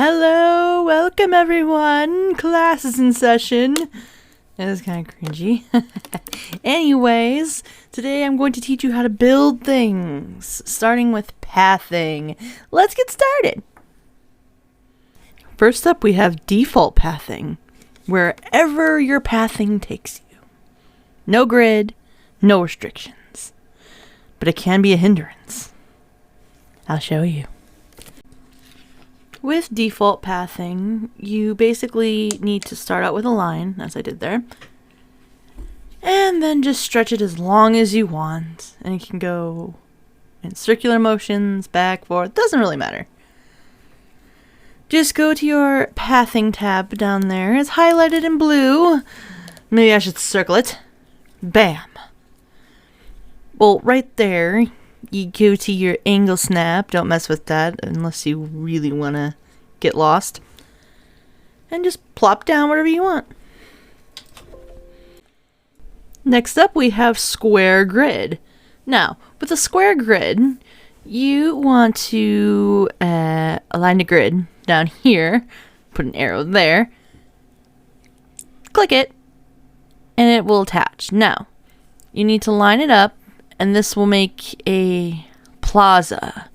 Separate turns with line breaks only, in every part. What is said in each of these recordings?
Hello, welcome everyone. Class is in session. That is kind of cringy. Anyways, today I'm going to teach you how to build things, starting with pathing. Let's get started. First up, we have default pathing, wherever your pathing takes you. No grid, no restrictions, but it can be a hindrance. I'll show you. With default pathing, you basically need to start out with a line, as I did there, and then just stretch it as long as you want. And you can go in circular motions, back, forth, doesn't really matter. Just go to your pathing tab down there. It's highlighted in blue. Maybe I should circle it. Bam. Well, right there, you go to your angle snap. Don't mess with that unless you really want to get lost. And just plop down whatever you want. Next up, we have square grid. Now, with a square grid, you want to align the grid down here. Put an arrow there. Click it, and it will attach. Now, you need to line it up, and this will make a plaza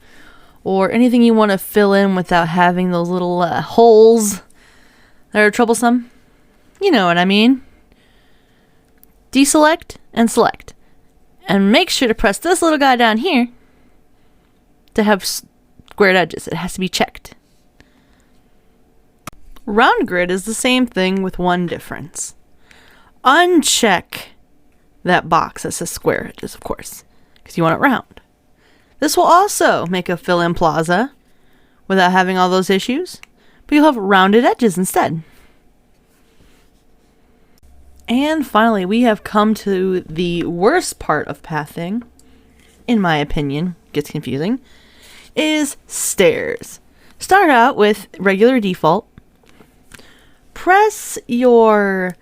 or anything you want to fill in without having those little holes that are troublesome. You know what I mean. Deselect and select. And make sure to press this little guy down here to have squared edges. It has to be checked. Round grid is the same thing with one difference. Uncheck that box that says square edges, of course, because you want it round. This will also make a fill-in plaza without having all those issues, but you'll have rounded edges instead. And finally, we have come to the worst part of pathing, in my opinion, gets confusing, is stairs. Start out with regular default. Press your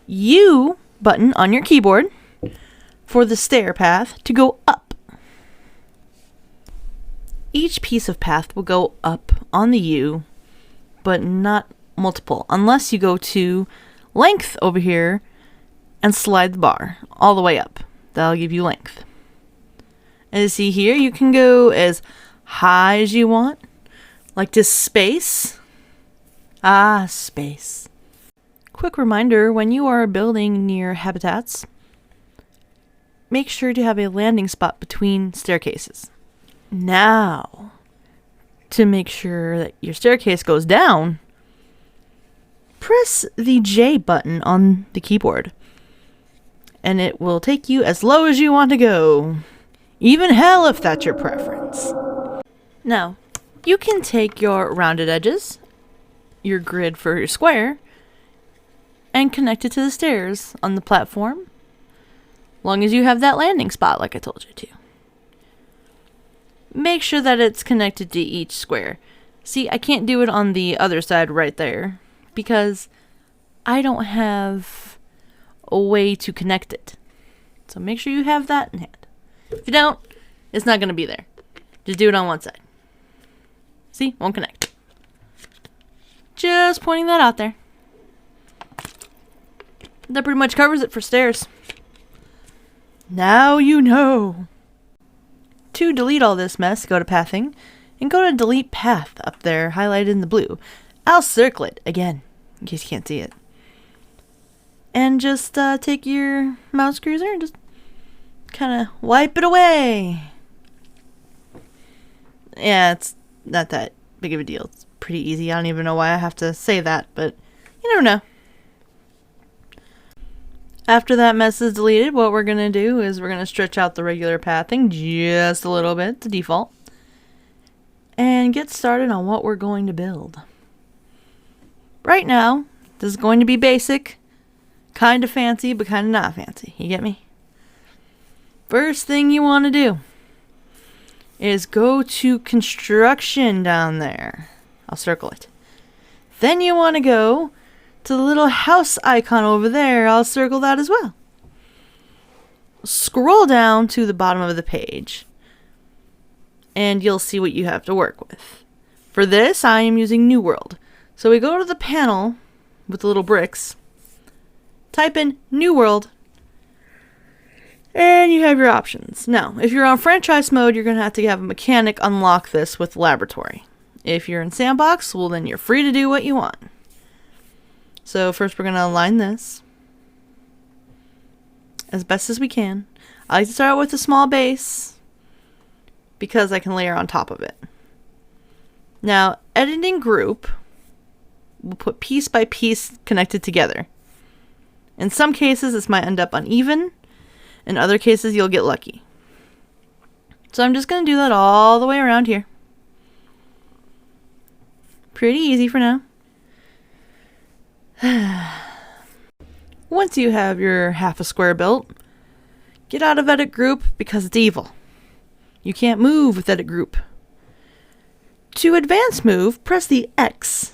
U button on your keyboard for the stair path to go up. Each piece of path will go up on the U, but not multiple, unless you go to length over here and slide the bar all the way up. That'll give you length. As you see here, you can go as high as you want, like this space. Space. Quick reminder, when you are building near habitats, make sure to have a landing spot between staircases. Now, to make sure that your staircase goes down, press the J button on the keyboard, and it will take you as low as you want to go. Even hell if that's your preference. Now, you can take your rounded edges, your grid for your square, and connect it to the stairs on the platform, long as you have that landing spot like I told you to. Make sure that it's connected to each square. See, I can't do it on the other side right there because I don't have a way to connect it. So make sure you have that in hand. If you don't, it's not going to be there. Just do it on one side. See, won't connect. Just pointing that out there. That pretty much covers it for stairs. Now you know. To delete all this mess, go to pathing and go to delete path up there, highlighted in the blue. I'll circle it again, in case you can't see it. And just take your mouse cursor and just kind of wipe it away. Yeah, it's not that big of a deal. It's pretty easy. I don't even know why I have to say that, but you never know. After that mess is deleted, what we're going to do is we're going to stretch out the regular pathing just a little bit to default and get started on what we're going to build. Right now, this is going to be basic, kind of fancy, but kind of not fancy. You get me? First thing you want to do is go to construction down there. I'll circle it. Then you want to go to the little house icon over there. I'll circle that as well. Scroll down to the bottom of the page and you'll see what you have to work with. For this, I am using New World. So we go to the panel with the little bricks, type in New World, and you have your options. Now, if you're on franchise mode, you're going to have a mechanic unlock this with laboratory. If you're in sandbox, well, then you're free to do what you want. So first we're going to align this as best as we can. I like to start with a small base because I can layer on top of it. Now, editing group will put piece by piece connected together. In some cases, this might end up uneven. In other cases, you'll get lucky. So I'm just going to do that all the way around here. Pretty easy for now. Once you have your half a square built, get out of edit group because it's evil. You can't move with edit group. To advance move, press the X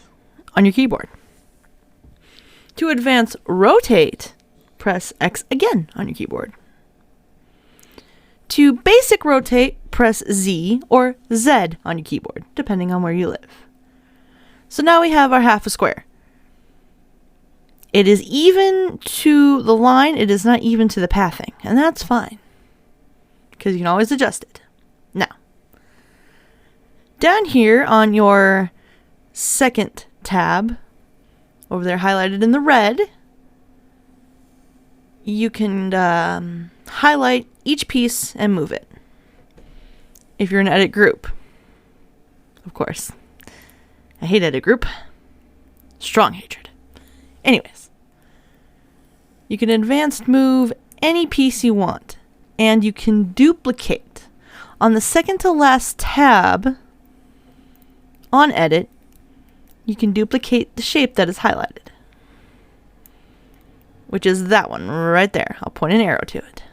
on your keyboard. To advance rotate, press X again on your keyboard. To basic rotate, press Z or Z on your keyboard, depending on where you live. So now we have our half a square. It is even to the line, it is not even to the pathing, and that's fine, because you can always adjust it. Now, down here on your second tab, over there highlighted in the red, you can highlight each piece and move it. If you're in edit group, of course. I hate edit group. Strong hatred. Anyways, you can advanced move any piece you want, and you can duplicate. On the second to last tab on edit, you can duplicate the shape that is highlighted, which is that one right there. I'll point an arrow to it.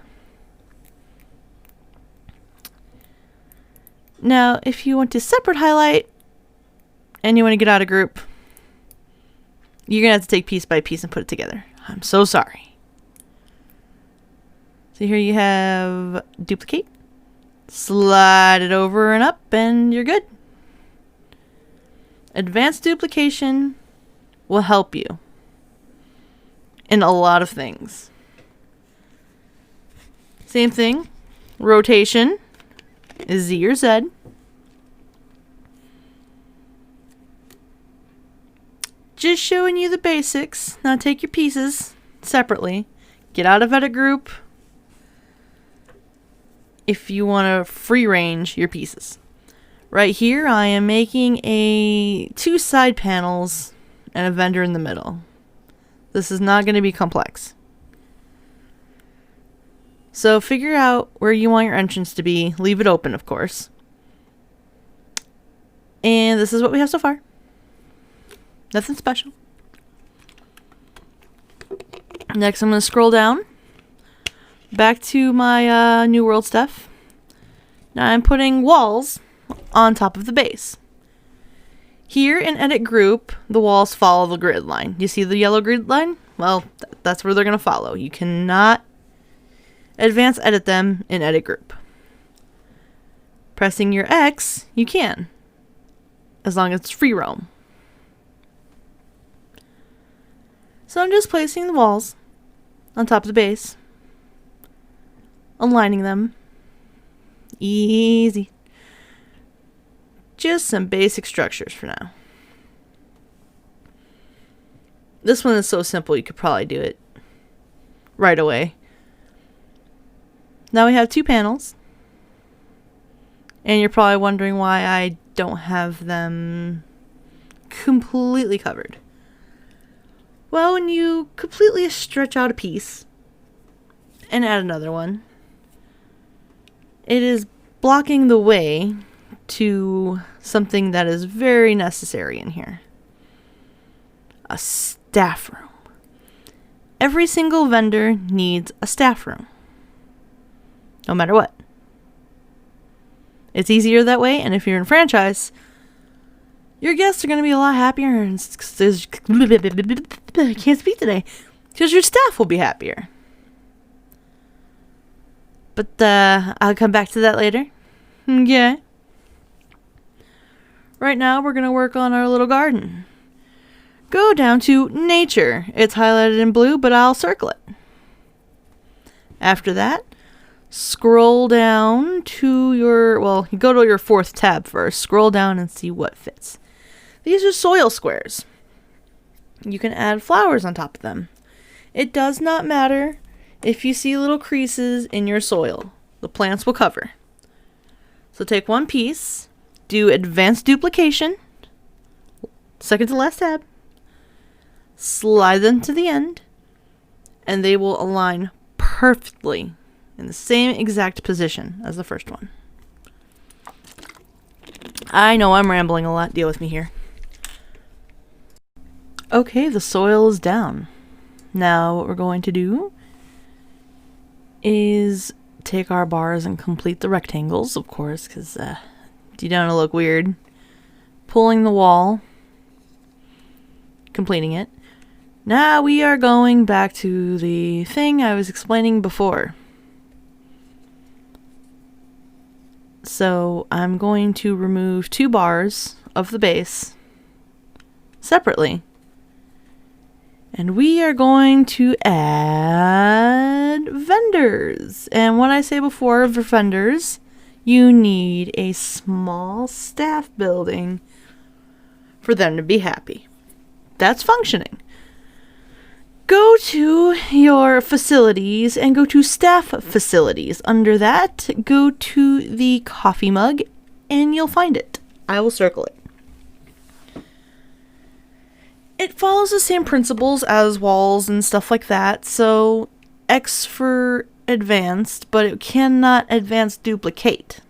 Now, if you want to separate highlight and you want to get out of group, you're going to have to take piece by piece and put it together. I'm so sorry. So here you have duplicate. Slide it over and up and you're good. Advanced duplication will help you in a lot of things. Same thing. Rotation is Z or Z. Just showing you the basics. Now take your pieces separately. Get out of edit group if you want to free range your pieces. Right here I am making two side panels and a vendor in the middle. This is not going to be complex. So figure out where you want your entrance to be. Leave it open, of course. And this is what we have so far. Nothing special. Next, I'm going to scroll down back to my New World stuff. Now I'm putting walls on top of the base. Here in Edit Group, the walls follow the grid line. You see the yellow grid line? Well, that's where they're going to follow. You cannot advance edit them in Edit Group. Pressing your X, you can, as long as it's free roam. So I'm just placing the walls on top of the base, aligning them. Easy. Just some basic structures for now. This one is so simple you could probably do it right away. Now we have two panels. And you're probably wondering why I don't have them completely covered. Well, when you completely stretch out a piece and add another one, it is blocking the way to something that is very necessary in here. A staff room. Every single vendor needs a staff room. No matter what. It's easier that way, and if you're in franchise, your guests are going to be a lot happier and I can't speak today. Because your staff will be happier. But I'll come back to that later. Okay. Right now we're going to work on our little garden. Go down to nature. It's highlighted in blue, but I'll circle it. After that, scroll down to your, well, you go to your 4th tab first. Scroll down and see what fits. These are soil squares. You can add flowers on top of them. It does not matter if you see little creases in your soil. The plants will cover. So take one piece, do advanced duplication, second to last tab, slide them to the end, and they will align perfectly in the same exact position as the first one. I know I'm rambling a lot. Deal with me here. Okay, the soil is down. Now what we're going to do is take our bars and complete the rectangles, of course, because you don't want to look weird. Pulling the wall, completing it. Now we are going back to the thing I was explaining before. So I'm going to remove 2 bars of the base separately. And we are going to add vendors. And when I say before for vendors, you need a small staff building for them to be happy. That's functioning. Go to your facilities and go to staff facilities. Under that, go to the coffee mug and you'll find it. I will circle it. It follows the same principles as walls and stuff like that, so X for advanced, but it cannot advance duplicate.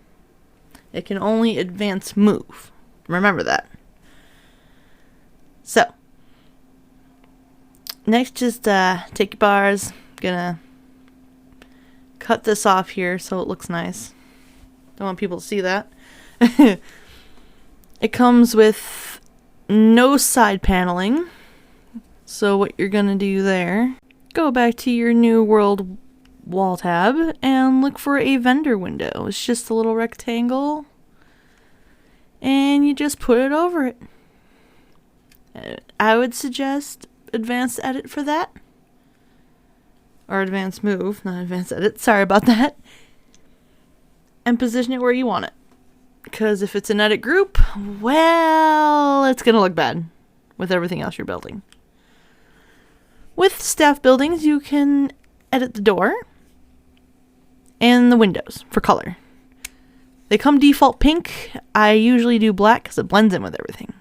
It can only advance move. Remember that. So, next just take your bars, gonna cut this off here so it looks nice. Don't want people to see that. It comes with no side paneling. So what you're gonna do there, go back to your New World wall tab and look for a vendor window. It's just a little rectangle and you just put it over it. I would suggest advanced edit for that, or advanced move, not advanced edit, sorry about that, and position it where you want it. Because if it's an edit group, well, it's going to look bad with everything else you're building. With staff buildings, you can edit the door and the windows for color. They come default pink. I usually do black because it blends in with everything.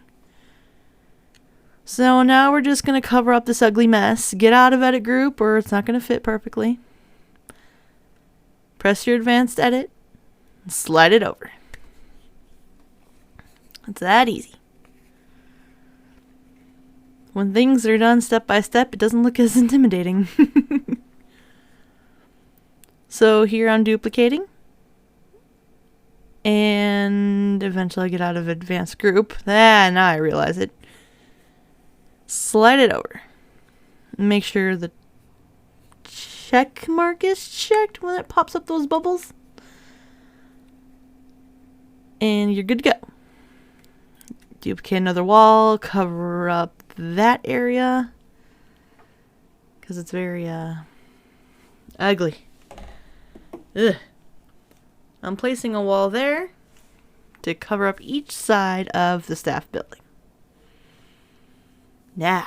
So now we're just going to cover up this ugly mess. Get out of edit group or it's not going to fit perfectly. Press your advanced edit and slide it over. It's that easy. When things are done step by step, it doesn't look as intimidating. So here I'm duplicating. And eventually I get out of advanced group. Now I realize it. Slide it over. Make sure the check mark is checked when it pops up those bubbles. And you're good to go. Duplicate another wall, cover up that area because it's very ugly. Ugh. I'm placing a wall there to cover up each side of the staff building. Now,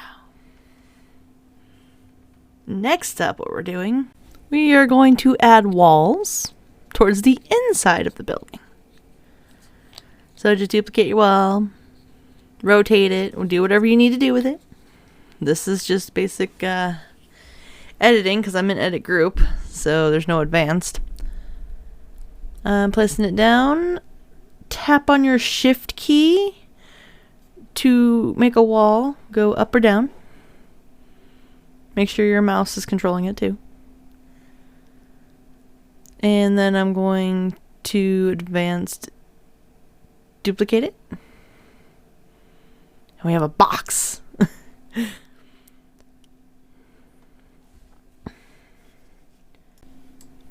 next up what we're doing, we are going to add walls towards the inside of the building. So just duplicate your wall, rotate it, or do whatever you need to do with it. This is just basic editing because I'm in edit group, so there's no advanced. I'm placing it down. Tap on your shift key to make a wall go up or down. Make sure your mouse is controlling it too. And then I'm going to advanced duplicate it. And we have a box.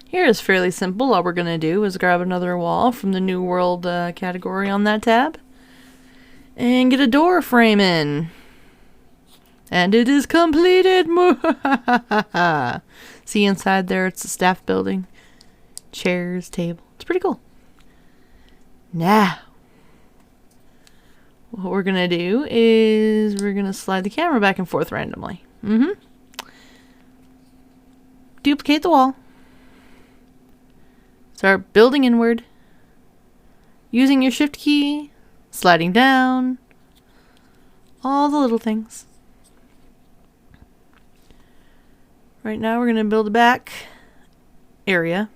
Here is fairly simple. All we're going to do is grab another wall from the New World category on that tab. And get a door frame in. And it is completed. See inside there, it's a staff building. Chairs, table. It's pretty cool. Now, what we're going to do is we're going to slide the camera back and forth randomly. Duplicate the wall. Start building inward. Using your shift key. Sliding down. All the little things. Right now we're going to build a back area.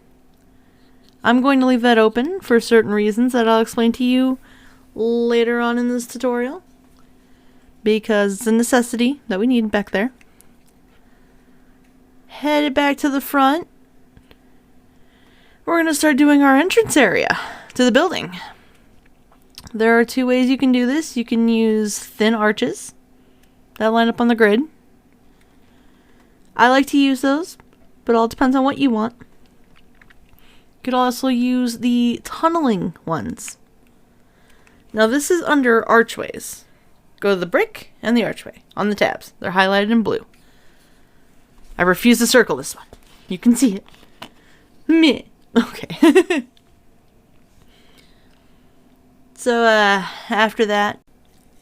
I'm going to leave that open for certain reasons that I'll explain to you later on in this tutorial. Because it's a necessity that we need back there. Headed back to the front. We're going to start doing our entrance area to the building. There are two ways you can do this. You can use thin arches that line up on the grid. I like to use those, but it all depends on what you want. You could also use the tunneling ones. Now this is under archways. Go to the brick and the archway on the tabs. They're highlighted in blue. I refuse to circle this one. You can see it. Meh. Okay. So after that,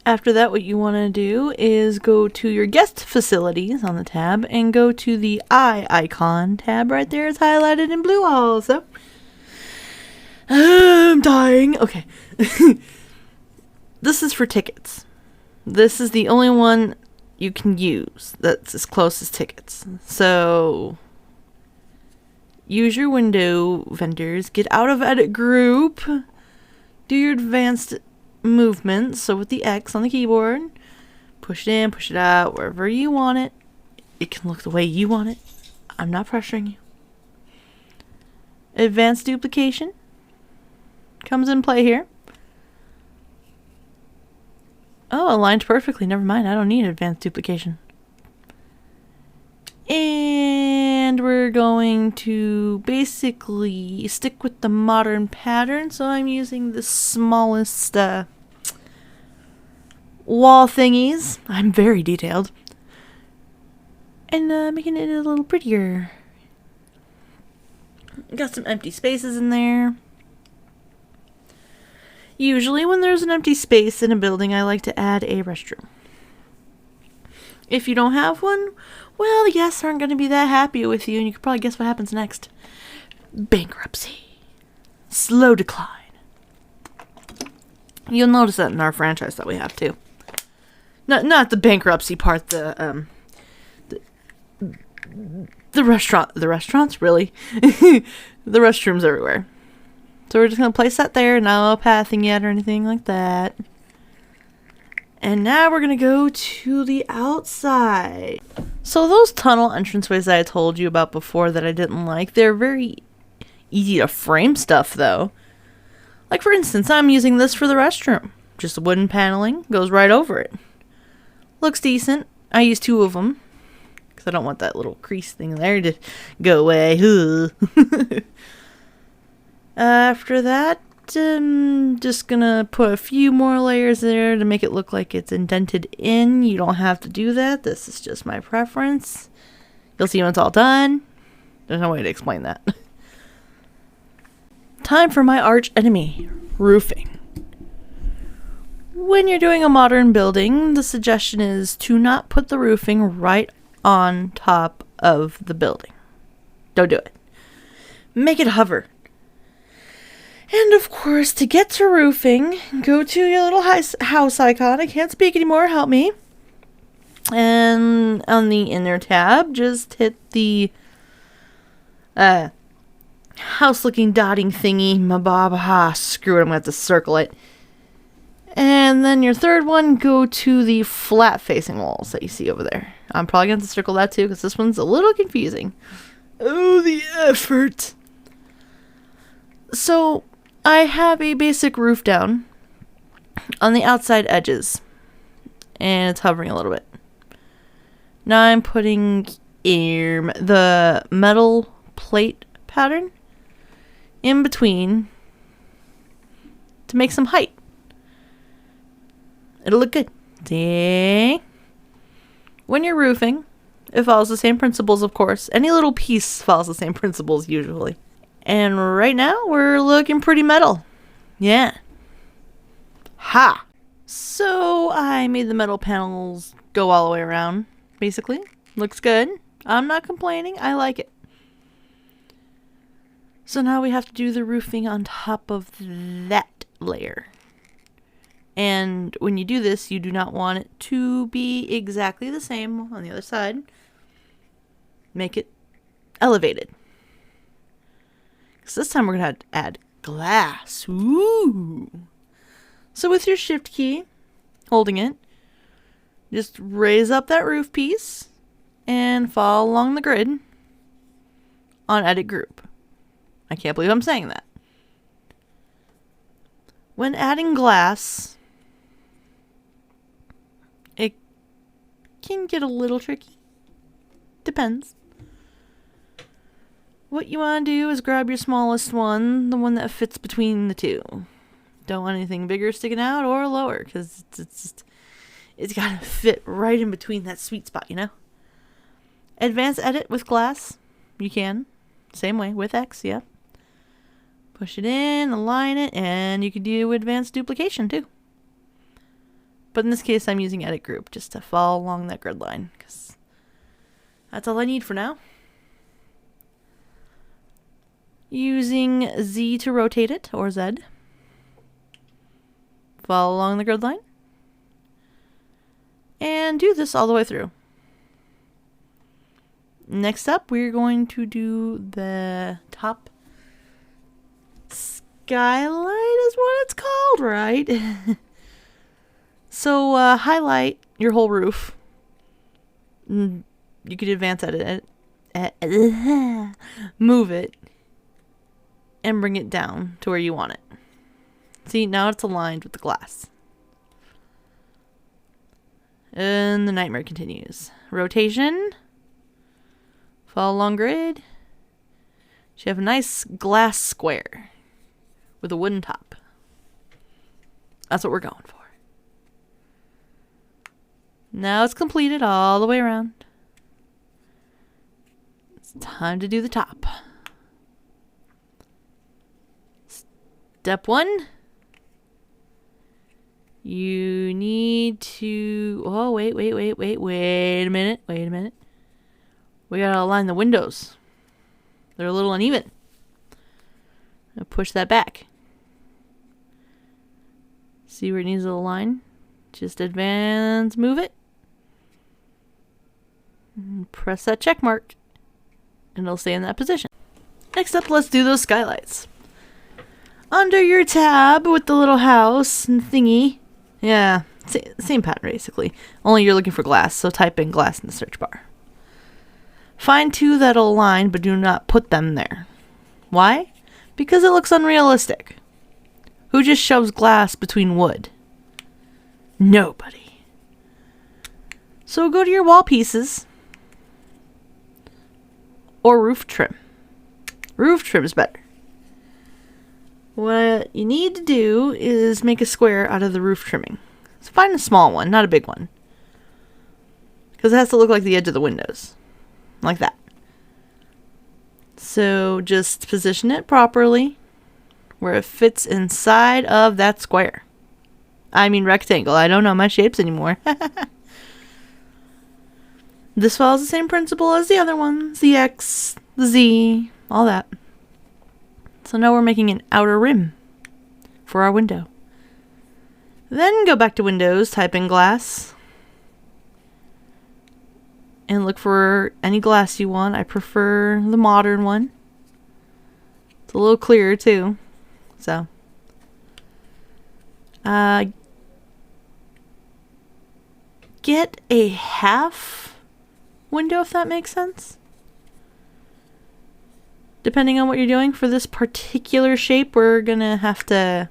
what you want to do is go to your guest facilities on the tab and go to the eye icon tab right there. It's highlighted in blue also. I'm dying. Okay. This is for tickets. This is the only one you can use that's as close as tickets. So use your window vendors. Get out of edit group. Do your advanced movements. So with the X on the keyboard, push it in, push it out, wherever you want it. It can look the way you want it. I'm not pressuring you. Advanced duplication comes in play here. Oh, aligned perfectly. Never mind. I don't need advanced duplication. And we're going to basically stick with the modern pattern. So I'm using the smallest wall thingies. I'm very detailed. And making it a little prettier. Got some empty spaces in there. Usually when there's an empty space in a building, I like to add a restroom. If you don't have one, well, the guests aren't going to be that happy with you, and you can probably guess what happens next. Bankruptcy. Slow decline. You'll notice that in our franchise that we have too. Not the bankruptcy part, the restaurants, really. The restrooms everywhere. So we're just going to place that there, no pathing yet or anything like that. And now we're going to go to the outside. So those tunnel entranceways that I told you about before that I didn't like, they're very easy to frame stuff though. Like for instance, I'm using this for the restroom. Just wooden paneling, goes right over it. Looks decent. I use 2 of them. Because I don't want that little crease thing there to go away. After that, I'm just gonna put a few more layers there to make it look like it's indented in. You don't have to do that. This is just my preference. You'll see when it's all done. There's no way to explain that. Time for my arch enemy, roofing. When you're doing a modern building, the suggestion is to not put the roofing right on top of the building. Don't do it. Make it hover. And of course, to get to roofing, go to your little house icon. I can't speak anymore, help me. And on the inner tab, just hit the house looking dotting thingy. Screw it, I'm going to have to circle it. And then your third one, go to the flat facing walls that you see over there. I'm probably going to have to circle that too, because this one's a little confusing. Oh, the effort. So I have a basic roof down on the outside edges, and it's hovering a little bit. Now I'm putting the metal plate pattern in between to make some height. It'll look good. See? When you're roofing, it follows the same principles, of course. Any little piece follows the same principles usually. And right now, we're looking pretty metal. Yeah. Ha! So I made the metal panels go all the way around, basically. Looks good. I'm not complaining. I like it. So now we have to do the roofing on top of that layer. And when you do this, you do not want it to be exactly the same on the other side. Make it elevated. Because this time we're going to add glass. Ooh! So with your shift key, holding it, just raise up that roof piece and follow along the grid on edit group. I can't believe I'm saying that. When adding glass, it can get a little tricky. Depends. What you want to do is grab your smallest one, the one that fits between the two. Don't want anything bigger sticking out or lower, because it's got to fit right in between that sweet spot, you know? Advanced edit with glass, you can. Same way, with X, yeah. Push it in, align it, and you can do advanced duplication too. But in this case, I'm using edit group just to follow along that grid line, because that's all I need for now. Using Z to rotate it, or Z. Follow along the grid line. And do this all the way through. Next up, we're going to do the top skylight is what it's called, right? So, highlight your whole roof. You could advance edit it. Move it. And bring it down to where you want it. See, now it's aligned with the glass. And the nightmare continues. Rotation. Follow along grid. You have a nice glass square with a wooden top. That's what we're going for. Now it's completed all the way around. It's time to do the top. Step 1. You need to... Oh, wait a minute. We gotta align the windows. They're a little uneven. I'll push that back. See where it needs to align? Just advance, move it. And press that check mark. And it'll stay in that position. Next up, let's do those skylights. Under your tab with the little house and thingy. Yeah, same pattern basically. Only you're looking for glass, so type in glass in the search bar. Find two that'll align, but do not put them there. Why? Because it looks unrealistic. Who just shoves glass between wood? Nobody. So go to your wall pieces. Or roof trim. Roof trim is better. What you need to do is make a square out of the roof trimming. So find a small one, not a big one. Because it has to look like the edge of the windows. Like that. So just position it properly where it fits inside of that square. I mean rectangle. I don't know my shapes anymore. This follows the same principle as the other ones. The X, the Z, all that. So now we're making an outer rim for our window. Then go back to Windows, type in glass. And look for any glass you want. I prefer the modern one. It's a little clearer too. So. Get a half window if that makes sense. Depending on what you're doing for this particular shape, we're gonna have to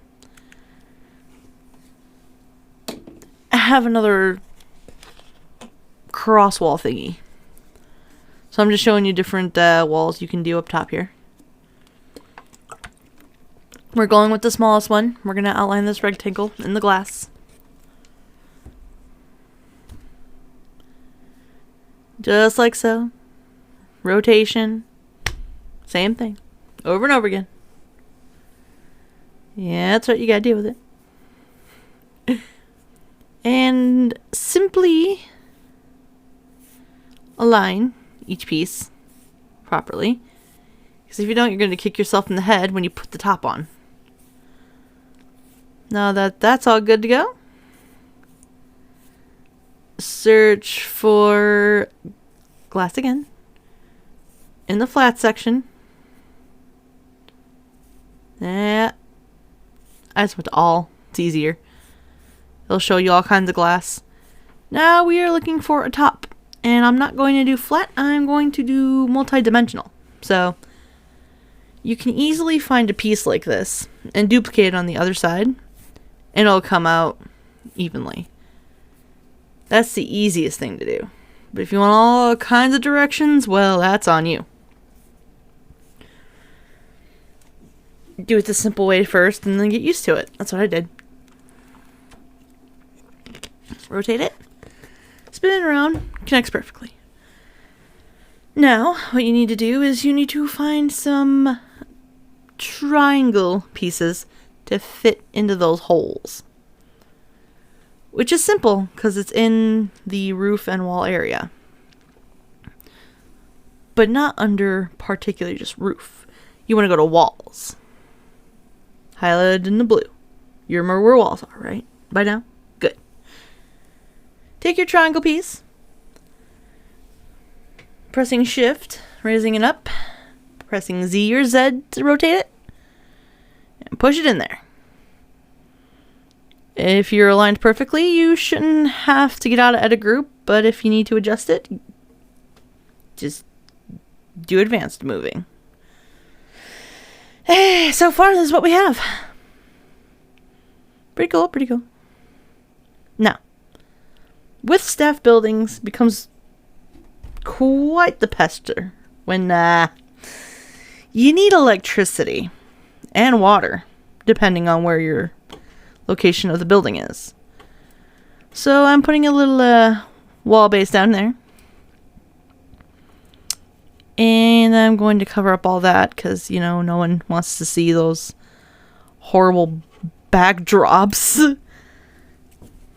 have another cross wall thingy. So I'm just showing you different walls you can do up top here. We're going with the smallest one. We're gonna outline this rectangle in the glass. Just like so. Rotation. Same thing. Over and over again. Yeah, that's right. You gotta deal with it. And simply align each piece properly. Because if you don't, you're going to kick yourself in the head when you put the top on. Now that that's all good to go, search for glass again in the flat section. Yeah, I just went to all. It's easier. It'll show you all kinds of glass. Now we are looking for a top. And I'm not going to do flat. I'm going to do multi-dimensional. So you can easily find a piece like this and duplicate it on the other side. And it'll come out evenly. That's the easiest thing to do. But if you want all kinds of directions, well, that's on you. Do it the simple way first and then get used to it. That's what I did. Rotate it. Spin it around. Connects perfectly. Now, what you need to do is you need to find some triangle pieces to fit into those holes. Which is simple, because it's in the roof and wall area. But not under particularly just roof. You want to go to walls. Highlighted in the blue. You remember where walls are, right? By now? Good. Take your triangle piece. Pressing shift, raising it up. Pressing Z or Z to rotate it. And push it in there. If you're aligned perfectly, you shouldn't have to get out of edit group, but if you need to adjust it, just do advanced moving. So far, this is what we have. Pretty cool, pretty cool. Now, with staff buildings becomes quite the pester when you need electricity and water, depending on where your location of the building is. So I'm putting a little wall base down there. And I'm going to cover up all that because, you know, no one wants to see those horrible backdrops.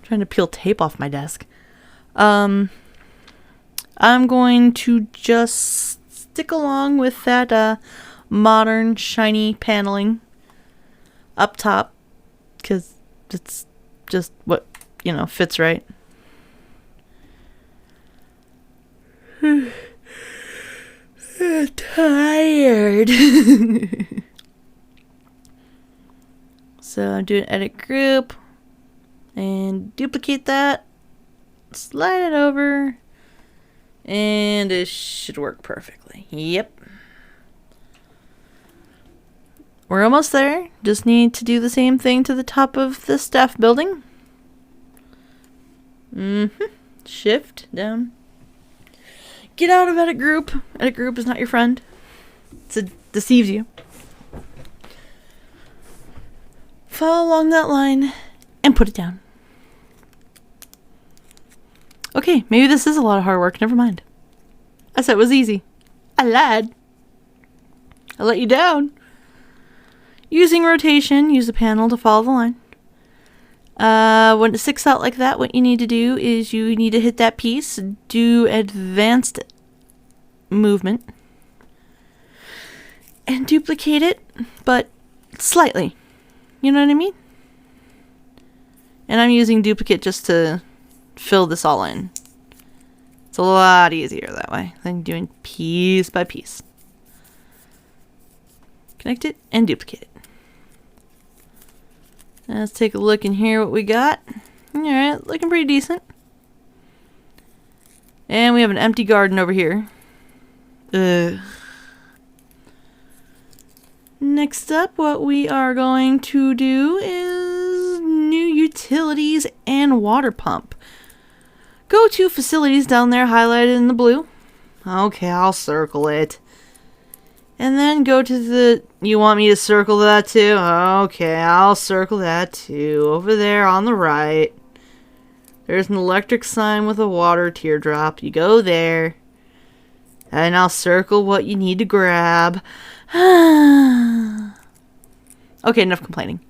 Trying to peel tape off my desk. I'm going to just stick along with that modern shiny paneling up top because it's just what, you know, fits right. Tired. So do an edit group and duplicate that, slide it over, and it should work perfectly. Yep. We're almost there. Just need to do the same thing to the top of the staff building. Shift down. Get out of edit group. Edit group is not your friend. It deceives you. Follow along that line and put it down. Okay, maybe this is a lot of hard work. Never mind. I said it was easy. I lied. I let you down. Using rotation, use the panel to follow the line. When it sticks out like that, what you need to do is you need to hit that piece, do advanced movement, and duplicate it, but slightly. You know what I mean? And I'm using duplicate just to fill this all in. It's a lot easier that way than doing piece by piece. Connect it and duplicate it. Let's take a look in here what we got. Alright, looking pretty decent. And we have an empty garden over here. Next up, what we are going to do is new utilities and water pump. Go to facilities down there highlighted in the blue. Okay, I'll circle it. And then go to the... You want me to circle that too? Okay, I'll circle that too. Over there on the right. There's an electric sign with a water teardrop. You go there. And I'll circle what you need to grab. Okay, enough complaining.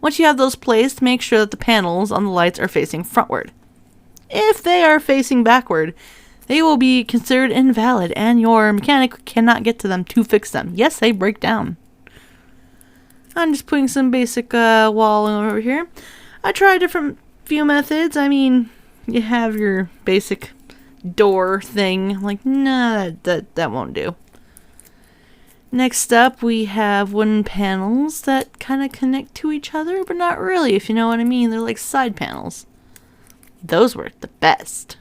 Once you have those placed, make sure that the panels on the lights are facing frontward. If they are facing backward, they will be considered invalid and your mechanic cannot get to them to fix them. Yes, they break down. I'm just putting some basic wall over here. I tried different few methods. I mean, you have your basic door thing. Like, nah, that won't do. Next up, we have wooden panels that kind of connect to each other, but not really, if you know what I mean. They're like side panels. Those work the best.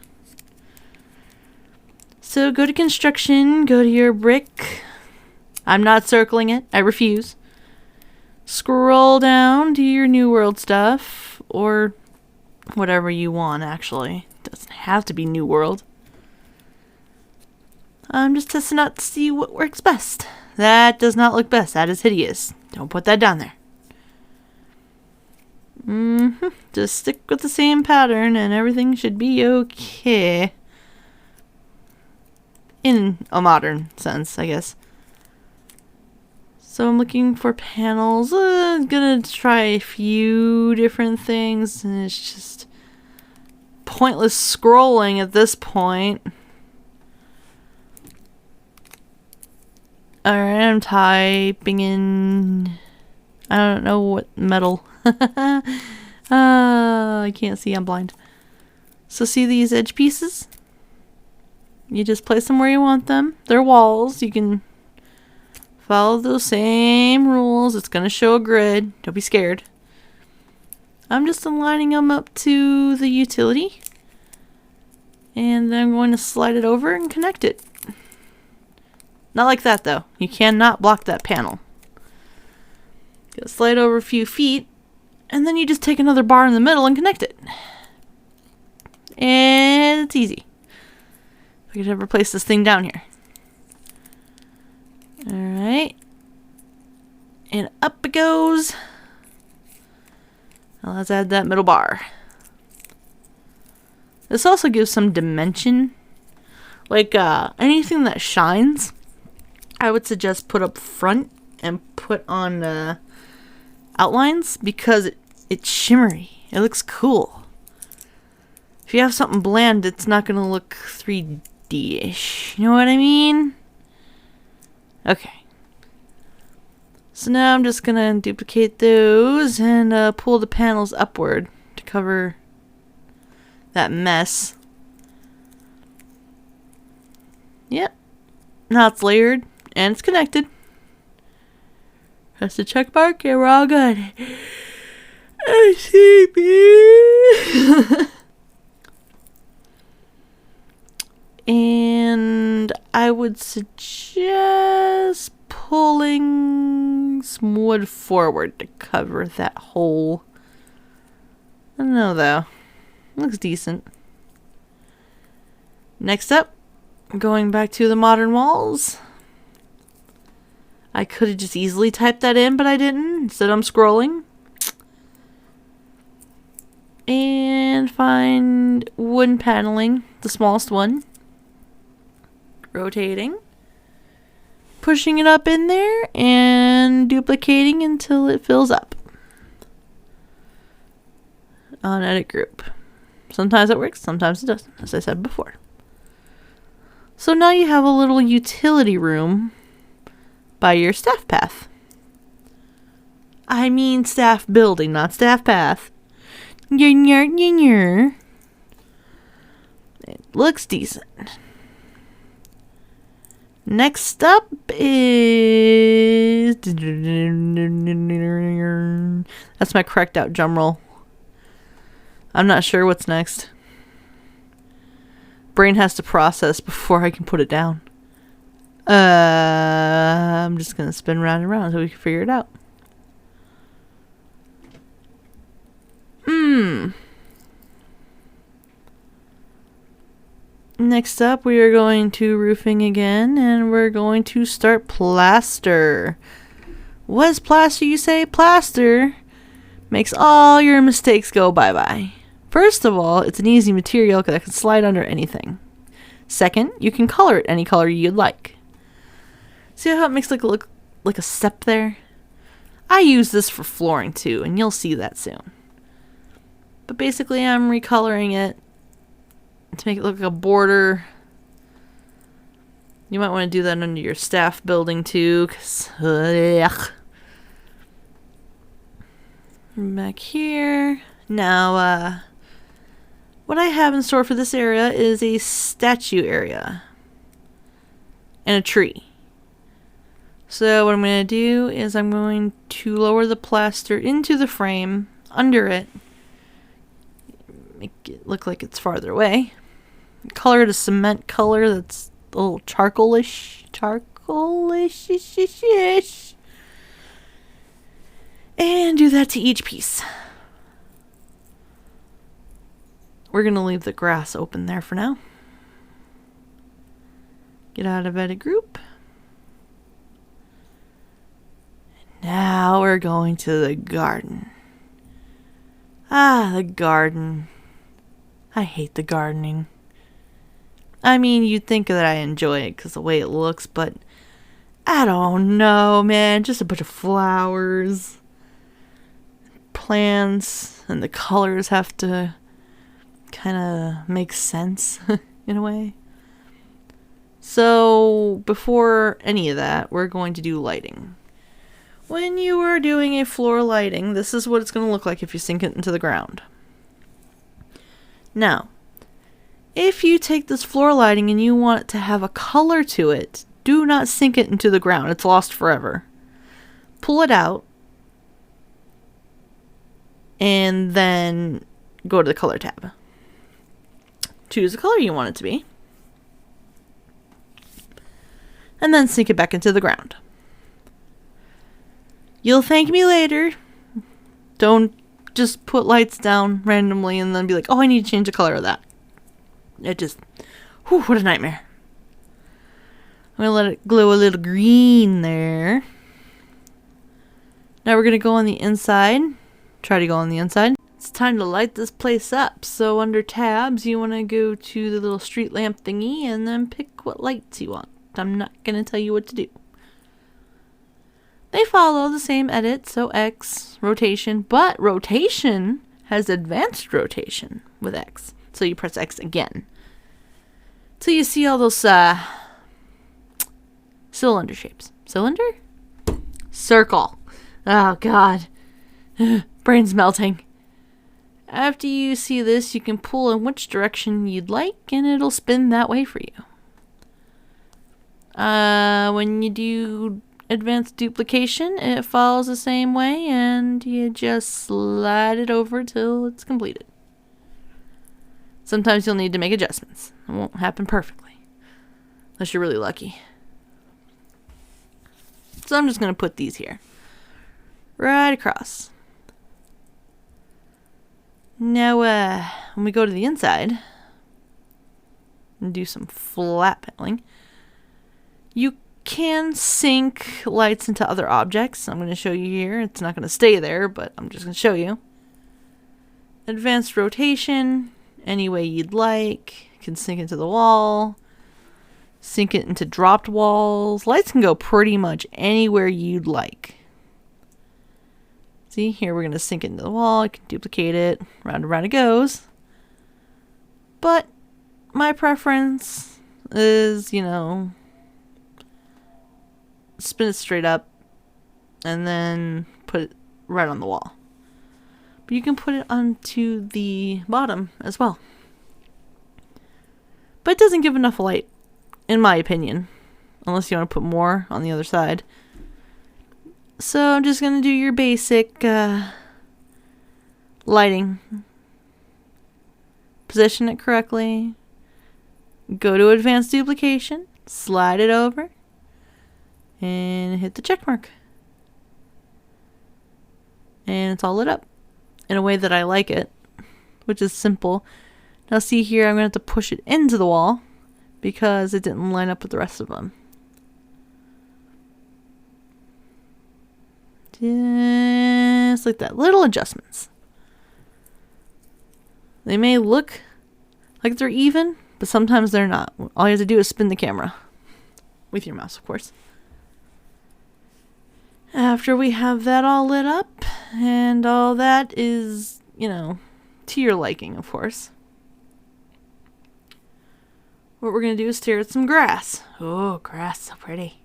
So go to construction, go to your brick. I'm not circling it. I refuse. Scroll down to your New World stuff, or whatever you want, actually. Doesn't have to be New World. I'm just testing out to see what works best. That does not look best. That is hideous. Don't put that down there. Just stick with the same pattern and everything should be okay. In a modern sense, I guess. So I'm looking for panels. I'm gonna try a few different things, and it's just pointless scrolling at this point. Alright, I'm typing in... I don't know what metal. I can't see, I'm blind. So see these edge pieces? You just place them where you want them. They're walls. You can follow those same rules. It's going to show a grid. Don't be scared. I'm just aligning them up to the utility. And then I'm going to slide it over and connect it. Not like that though. You cannot block that panel. Gotta slide over a few feet. And then you just take another bar in the middle and connect it. And it's easy. If I could ever place this thing down here. Alright. And up it goes. Now let's add that middle bar. This also gives some dimension. Like anything that shines, I would suggest put up front and put on outlines because it's shimmery. It looks cool. If you have something bland, it's not going to look 3D-ish. You know what I mean? Okay. So now I'm just going to duplicate those and pull the panels upward to cover that mess. Yep. Now it's layered and it's connected. Press the check mark and we're all good. SCP. And I would suggest pulling some wood forward to cover that hole. I don't know though. Looks decent. Next up, going back to the modern walls. I could have just easily typed that in, but I didn't. Instead I'm scrolling. And find wooden paneling, the smallest one. Rotating. Pushing it up in there and duplicating until it fills up. On edit group. Sometimes it works, sometimes it doesn't, as I said before. So now you have a little utility room by your staff path. I mean staff building, not staff path. It looks decent. Next up is... That's my correct out drum roll. I'm not sure what's next. Brain has to process before I can put it down. I'm just gonna spin round and round so we can figure it out. Next up, we are going to roofing again, and we're going to start plaster. What is plaster, you say? Plaster makes all your mistakes go bye-bye. First of all, it's an easy material that can slide under anything. Second, you can color it any color you'd like. See how it makes look like a step there? I use this for flooring too, and you'll see that soon. But basically I'm recoloring it to make it look like a border. You might want to do that under your staff building too, 'cause back here. Now, what I have in store for this area is a statue area and a tree. So what I'm going to do is I'm going to lower the plaster into the frame, under it, make it look like it's farther away. Color it a cement color that's a little charcoalish. And do that to each piece. We're going to leave the grass open there for now. Get out of edit group. Now we're going to the garden. Ah, the garden. I hate the gardening. I mean, you'd think that I enjoy it because the way it looks, but I don't know, man. Just a bunch of flowers, plants, and the colors have to kind of make sense in a way. So before any of that, we're going to do lighting. When you are doing a floor lighting, this is what it's going to look like if you sink it into the ground. Now, if you take this floor lighting and you want it to have a color to it, do not sink it into the ground. It's lost forever. Pull it out and then go to the color tab. Choose the color you want it to be. And then sink it back into the ground. You'll thank me later. Don't just put lights down randomly and then be like, oh, I need to change the color of that. It just, whew, what a nightmare. I'm going to let it glow a little green there. Now we're going to go on the inside. Try to go on the inside. It's time to light this place up. So under tabs, you want to go to the little street lamp thingy and then pick what lights you want. I'm not going to tell you what to do. They follow the same edit, so X, rotation, but rotation has advanced rotation with X. So you press X again. So you see all those cylinder shapes. Cylinder? Circle. Oh god. Brain's melting. After you see this, you can pull in which direction you'd like and it'll spin that way for you. When you do advanced duplication, it follows the same way and you just slide it over till it's completed. Sometimes you'll need to make adjustments. It won't happen perfectly, unless you're really lucky. So I'm just going to put these here, right across. Now, when we go to the inside and do some flat paneling, you can sink lights into other objects. I'm going to show you here. It's not going to stay there, but I'm just going to show you. Advanced rotation, any way you'd like. You can sink into the wall. Sink it into dropped walls. Lights can go pretty much anywhere you'd like. See, here we're going to sink it into the wall. You can duplicate it. Round and round it goes. But my preference is, you know, spin it straight up and then put it right on the wall. But you can put it onto the bottom as well. But it doesn't give enough light, in my opinion, unless you want to put more on the other side. So I'm just going to do your basic lighting. Position it correctly. Go to advanced duplication. Slide it over. And hit the check mark. And it's all lit up in a way that I like it, which is simple. Now see here, I'm going to have to push it into the wall because it didn't line up with the rest of them. Just like that. Little adjustments. They may look like they're even, but sometimes they're not. All you have to do is spin the camera. With your mouse, of course. After we have that all lit up, and all that is, you know, to your liking, of course. What we're going to do is stare at some grass. Oh, grass, so pretty.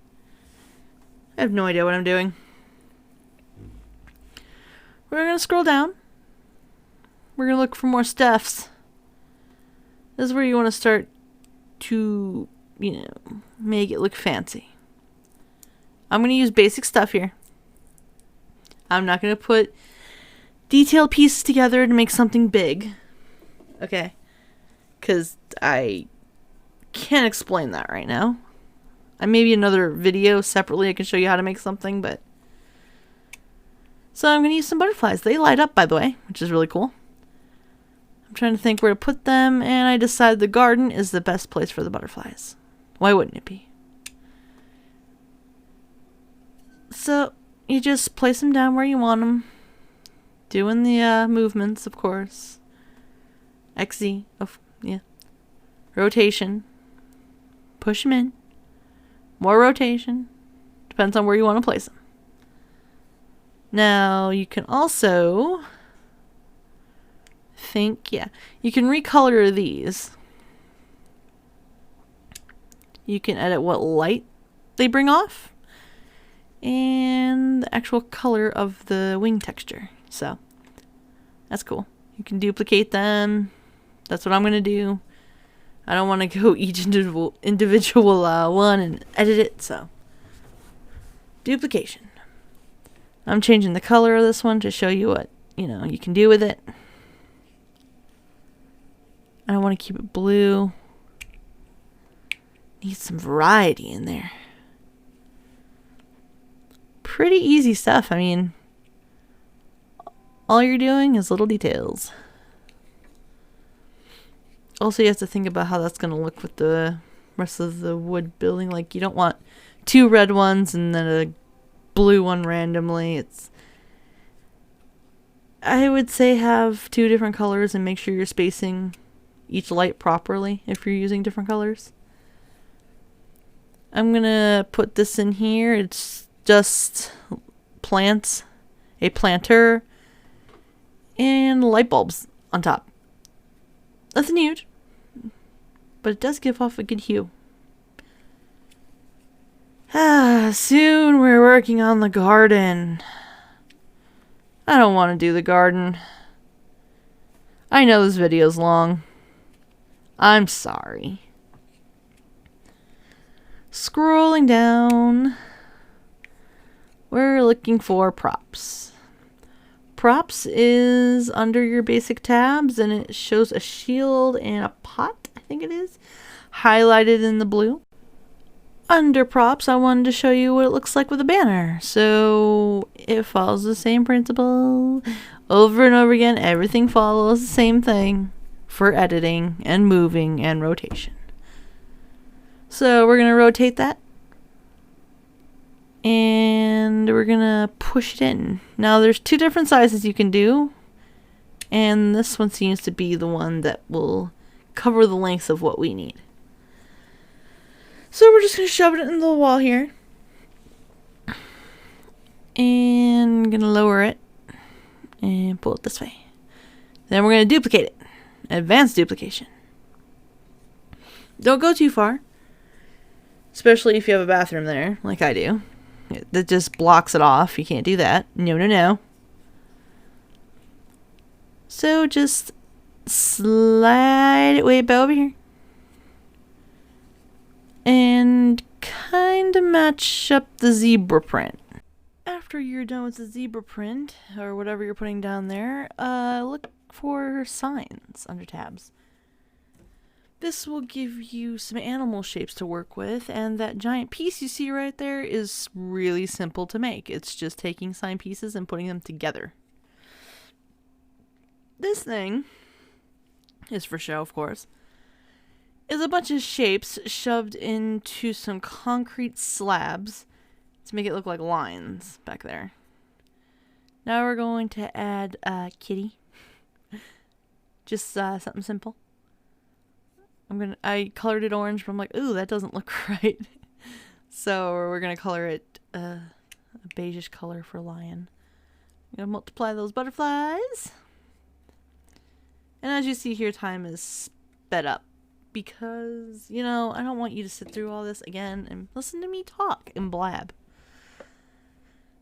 I have no idea what I'm doing. We're going to scroll down. We're going to look for more stuffs. This is where you want to start to, you know, make it look fancy. I'm going to use basic stuff here. I'm not going to put detailed pieces together to make something big. Okay? Because I can't explain that right now. Maybe another video separately I can show you how to make something, but... So I'm going to use some butterflies. They light up, by the way, which is really cool. I'm trying to think where to put them, and I decided the garden is the best place for the butterflies. Why wouldn't it be? So, you just place them down where you want them. Doing the movements, of course. XZ, yeah. Rotation. Push them in. More rotation. Depends on where you want to place them. Now, you can also you can recolor these. You can edit what light they bring off and the actual color of the wing texture. So, that's cool. You can duplicate them. That's what I'm going to do. I don't want to go each individual one and edit it, so. Duplication. I'm changing the color of this one to show you what, you know, you can do with it. I want to keep it blue. Need some variety in there. Pretty easy stuff. I mean, all you're doing is little details. Also, you have to think about how that's going to look with the rest of the wood building. Like, you don't want 2 red ones and then a blue one randomly. I would say have 2 different colors and make sure you're spacing each light properly if you're using different colors. I'm going to put this in here. It's just plants, a planter, and light bulbs on top. Nothing huge, but it does give off a good hue. Soon we're working on the garden. I don't want to do the garden. I know this video's long. I'm sorry. Scrolling down, we're looking for props. Props is under your basic tabs, and it shows a shield and a pot, I think it is, highlighted in the blue. Under props, I wanted to show you what it looks like with a banner. So it follows the same principle over and over again. Everything follows the same thing for editing and moving and rotation. So we're going to rotate that. And we're going to push it in. Now there's 2 different sizes you can do. And this one seems to be the one that will cover the length of what we need. So we're just going to shove it into the wall here. And I'm going to lower it. And pull it this way. Then we're going to duplicate it. Advanced duplication. Don't go too far. Especially if you have a bathroom there, like I do. That just blocks it off. You can't do that. No, no, no. So just slide it way back over here. And kind of match up the zebra print. After you're done with the zebra print, or whatever you're putting down there, look for signs under tabs. This will give you some animal shapes to work with, and that giant piece you see right there is really simple to make. It's just taking sign pieces and putting them together. This thing is for show, of course, is a bunch of shapes shoved into some concrete slabs to make it look like lines back there. Now we're going to add a kitty. Just something simple. I colored it orange, but I'm like, ooh, that doesn't look right. So we're gonna color it a beigeish color for lion. I'm gonna multiply those butterflies. And as you see here, time is sped up. Because, I don't want you to sit through all this again and listen to me talk and blab.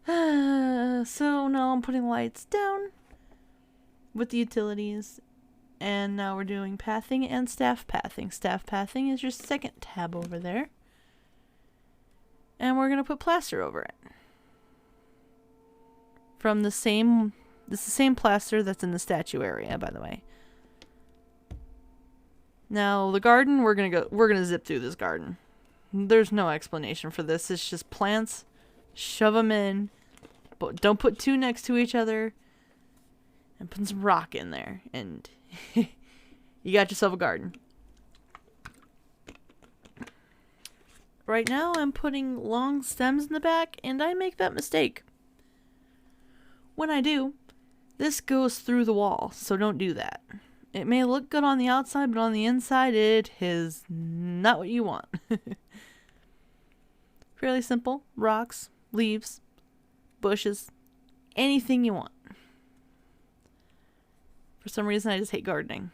So now I'm putting lights down with the utilities. And now we're doing pathing and staff pathing. Staff pathing is your second tab over there. And we're going to put plaster over it. From this is the same plaster that's in the statue area, by the way. Now, the garden, we're going to zip through this garden. There's no explanation for this. It's just plants. Shove them in. But don't put two next to each other. And put some rock in there. And you got yourself a garden. Right now, I'm putting long stems in the back, and I make that mistake. When I do, this goes through the wall, so don't do that. It may look good on the outside, but on the inside, it is not what you want. Fairly simple. Rocks, leaves, bushes, anything you want. For some reason, I just hate gardening.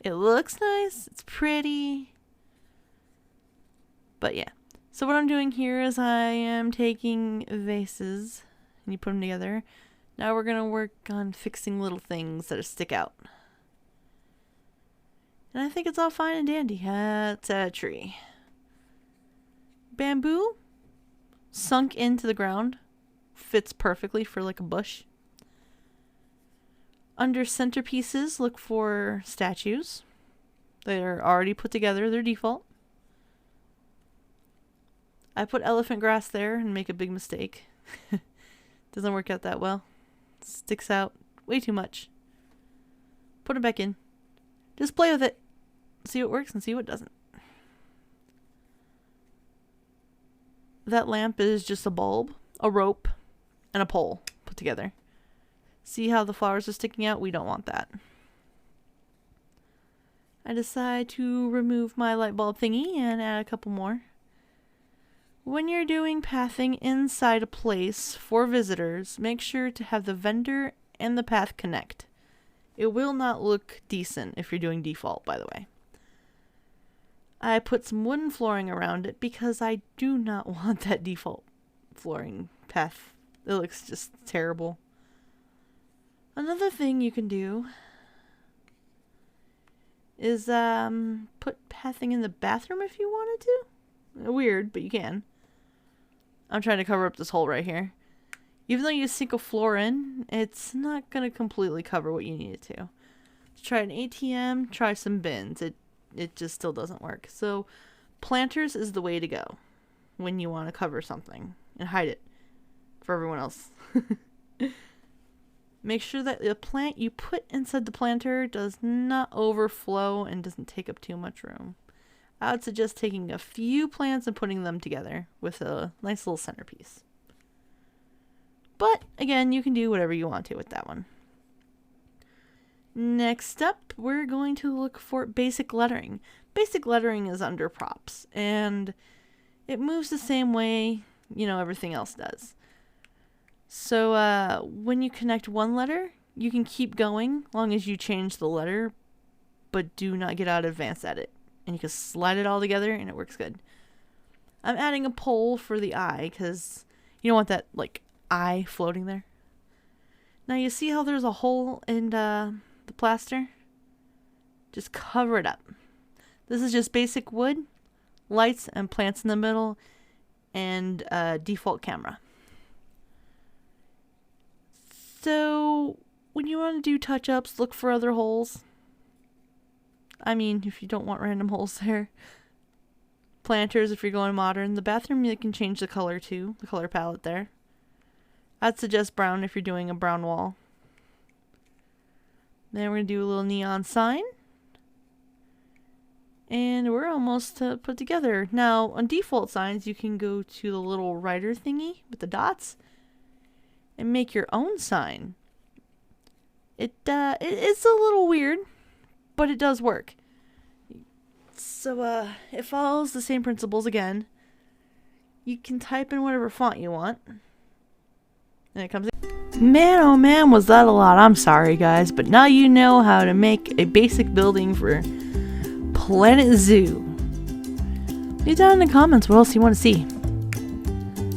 It looks nice. It's pretty. But yeah. So what I'm doing here is I am taking vases and you put them together. Now we're going to work on fixing little things that stick out. And I think it's all fine and dandy. That's a tree. Bamboo sunk into the ground. Fits perfectly for like a bush. Under centerpieces, look for statues. They're already put together. They're default. I put elephant grass there and make a big mistake. Doesn't work out that well. Sticks out way too much. Put it back in. Just play with it. See what works and see what doesn't. That lamp is just a bulb, a rope, and a pole put together. See how the flowers are sticking out? We don't want that. I decide to remove my light bulb thingy and add a couple more. When you're doing pathing inside a place for visitors, make sure to have the vendor and the path connect. It will not look decent if you're doing default, by the way. I put some wooden flooring around it because I do not want that default flooring path. It looks just terrible. Another thing you can do is put pathing in the bathroom if you wanted to. Weird, but you can. I'm trying to cover up this hole right here. Even though you sink a floor in, it's not going to completely cover what you need it to. Try an ATM, try some bins. It just still doesn't work. So planters is the way to go when you want to cover something and hide it for everyone else. Make sure that the plant you put inside the planter does not overflow and doesn't take up too much room. I would suggest taking a few plants and putting them together with a nice little centerpiece. But again, you can do whatever you want to with that one. Next up, we're going to look for basic lettering. Basic lettering is under props, and it moves the same way, everything else does. So when you connect one letter, you can keep going as long as you change the letter, but do not get out of advanced edit. And you can slide it all together and it works good. I'm adding a pole for the eye because you don't want that eye floating there. Now you see how there's a hole in the plaster? Just cover it up. This is just basic wood, lights and plants in the middle, and default camera. So when you want to do touch-ups, look for other holes. I mean, if you don't want random holes there. Planters, if you're going modern. The bathroom, you can change the color too, the color palette there. I'd suggest brown if you're doing a brown wall. Then we're going to do a little neon sign. And we're almost put together. Now, on default signs, you can go to the little writer thingy with the dots and make your own sign. It's a little weird, but it does work. So it follows the same principles again. You can type in whatever font you want, and it comes in. Man, oh man, was that a lot. I'm sorry, guys, but now you know how to make a basic building for Planet Zoo. Leave down in the comments what else you want to see.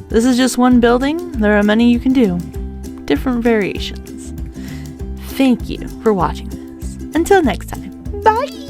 This is just one building. There are many you can do. Different variations. Thank you for watching this. Until next time. Bye!